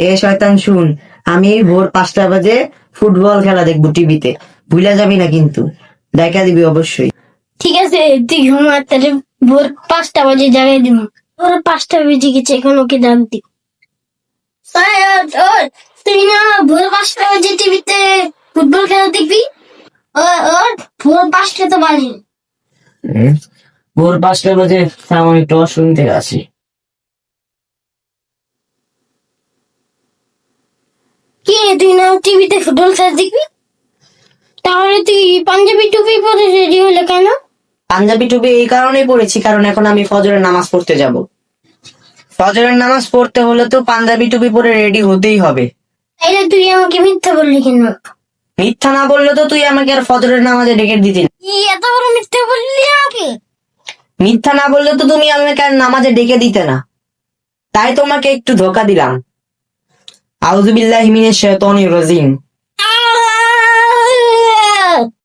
এ শয়তান শুন, আমি ভোর 5টা বাজে ফুটবল খেলা দেখবো টিভিতে, ভুলে যাবি না কিন্তু, দেখা দিবি অবশ্যই। ঠিক আছে, তুই ঘুমা, তাহলে ভোর 5টা বাজে জাগাই দিব। ভোর 5টা বেজে গেছে, এখন ওকে ডাক দি। তুই না ভোর 5টা বাজে টিভিতে ফুটবল খেলা দেখবি? ভোর 5টা তো বাজে। ভোর 5টা বাজে আমি একটু ওয়াশরুম থেকে আসি। কি রে, তুই না টিভিতে ফুটবল খেলা দেখবি? তাহলে তুই পাঞ্জাবি টুপি পরে রেডি হলে কেন? পাঞ্জাবি টুপি এই কারণেই পড়েছি কারণ এখন আমি ফজরের নামাজ পড়তে যাব। ফজরের নামাজ পড়তে হলে তো পাঞ্জাবি টুপি পরে রেডি হতেই হবে। তাইলে তুই আমাকে মিথ্যা বললি কেন? মিথ্যা না বললে তো তুই আমাকে আর ফজরের নামাজে ডেকে দিতি না। কি এত বড় মিথ্যা বললি আমাকে? মিথ্যা না বললে তো তুমি আমাকে আর নামাজে ডেকে দিতে না, তাই তোমাকে একটু ধোকা দিলাম। আউযু বিল্লাহি মিনাশ শাইতানির রাজিম।